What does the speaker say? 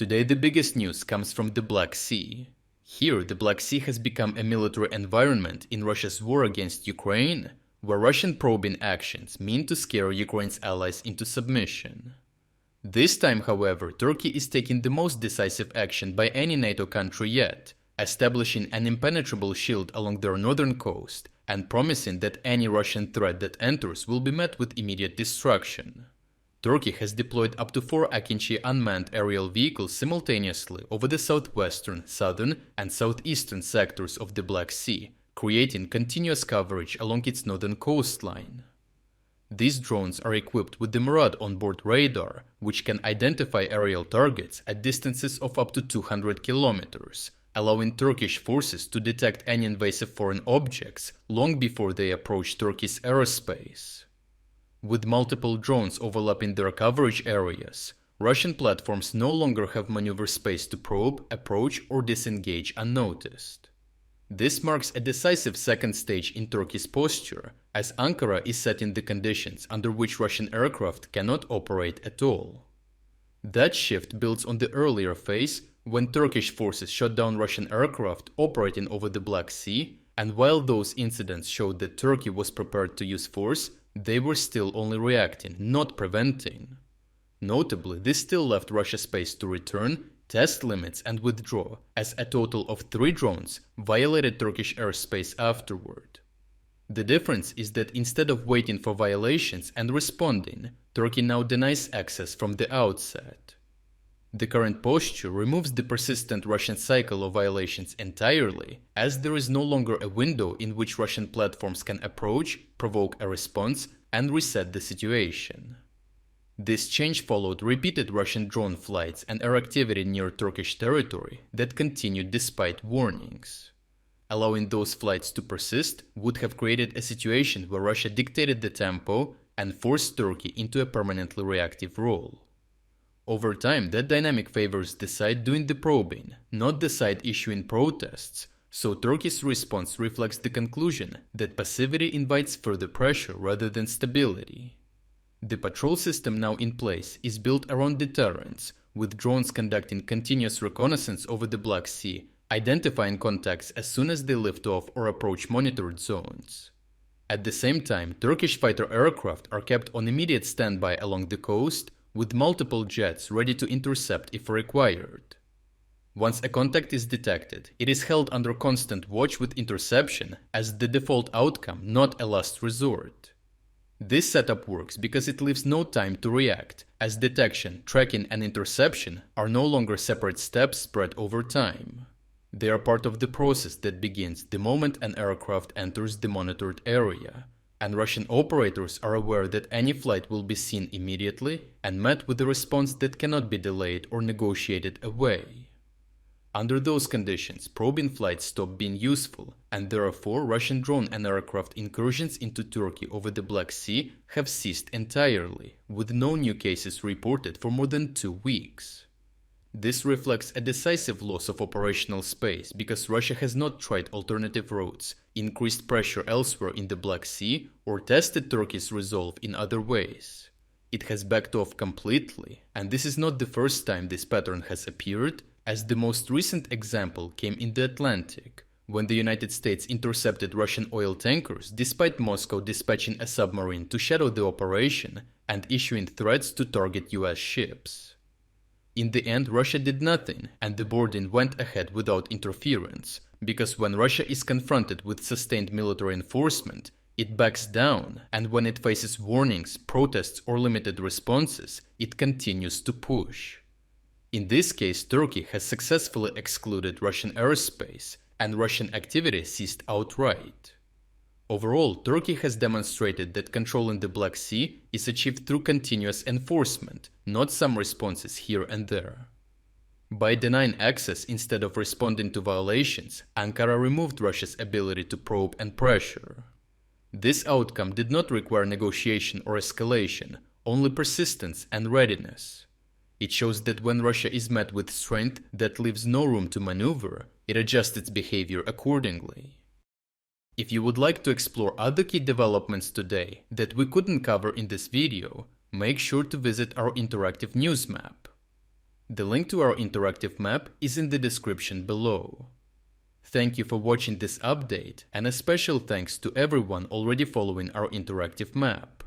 Today the biggest news comes from the Black Sea. Here, the Black Sea has become a military environment in Russia's war against Ukraine, where Russian probing actions mean to scare Ukraine's allies into submission. This time, however, Turkey is taking the most decisive action by any NATO country yet, establishing an impenetrable shield along their northern coast and promising that any Russian threat that enters will be met with immediate destruction. Turkey has deployed up to 4 Akinci unmanned aerial vehicles simultaneously over the southwestern, southern, and southeastern sectors of the Black Sea, creating continuous coverage along its northern coastline. These drones are equipped with the Murad onboard radar, which can identify aerial targets at distances of up to 200 kilometers, allowing Turkish forces to detect any invasive foreign objects long before they approach Turkey's airspace. With multiple drones overlapping their coverage areas, Russian platforms no longer have maneuver space to probe, approach, or disengage unnoticed. This marks a decisive second stage in Turkey's posture, as Ankara is setting the conditions under which Russian aircraft cannot operate at all. That shift builds on the earlier phase, when Turkish forces shot down Russian aircraft operating over the Black Sea, and while those incidents showed that Turkey was prepared to use force, they were still only reacting, not preventing. Notably, this still left Russia space to return, test limits and withdraw, as a total of 3 drones violated Turkish airspace afterward. The difference is that instead of waiting for violations and responding, Turkey now denies access from the outset. The current posture removes the persistent Russian cycle of violations entirely, as there is no longer a window in which Russian platforms can approach, provoke a response, and reset the situation. This change followed repeated Russian drone flights and air activity near Turkish territory that continued despite warnings. Allowing those flights to persist would have created a situation where Russia dictated the tempo and forced Turkey into a permanently reactive role. Over time, that dynamic favors the side doing the probing, not the side issuing protests, so Turkey's response reflects the conclusion that passivity invites further pressure rather than stability. The patrol system now in place is built around deterrence, with drones conducting continuous reconnaissance over the Black Sea, identifying contacts as soon as they lift off or approach monitored zones. At the same time, Turkish fighter aircraft are kept on immediate standby along the coast, with multiple jets ready to intercept if required. Once a contact is detected, it is held under constant watch with interception as the default outcome, not a last resort. This setup works because it leaves no time to react, as detection, tracking, and interception are no longer separate steps spread over time. They are part of the process that begins the moment an aircraft enters the monitored area, and Russian operators are aware that any flight will be seen immediately and met with a response that cannot be delayed or negotiated away. Under those conditions, probing flights stop being useful, and therefore Russian drone and aircraft incursions into Turkey over the Black Sea have ceased entirely, with no new cases reported for more than 2 weeks. This reflects a decisive loss of operational space because Russia has not tried alternative routes, increased pressure elsewhere in the Black Sea, or tested Turkey's resolve in other ways. It has backed off completely, and this is not the first time this pattern has appeared, as the most recent example came in the Atlantic, when the United States intercepted Russian oil tankers despite Moscow dispatching a submarine to shadow the operation and issuing threats to target US ships. In the end, Russia did nothing, and the boarding went ahead without interference, because when Russia is confronted with sustained military enforcement, it backs down, and when it faces warnings, protests, or limited responses, it continues to push. In this case, Turkey has successfully excluded Russian airspace, and Russian activity ceased outright. Overall, Turkey has demonstrated that controlling the Black Sea is achieved through continuous enforcement, not some responses here and there. By denying access instead of responding to violations, Ankara removed Russia's ability to probe and pressure. This outcome did not require negotiation or escalation, only persistence and readiness. It shows that when Russia is met with strength that leaves no room to maneuver, it adjusts its behavior accordingly. If you would like to explore other key developments today that we couldn't cover in this video, make sure to visit our interactive news map. The link to our interactive map is in the description below. Thank you for watching this update, and a special thanks to everyone already following our interactive map.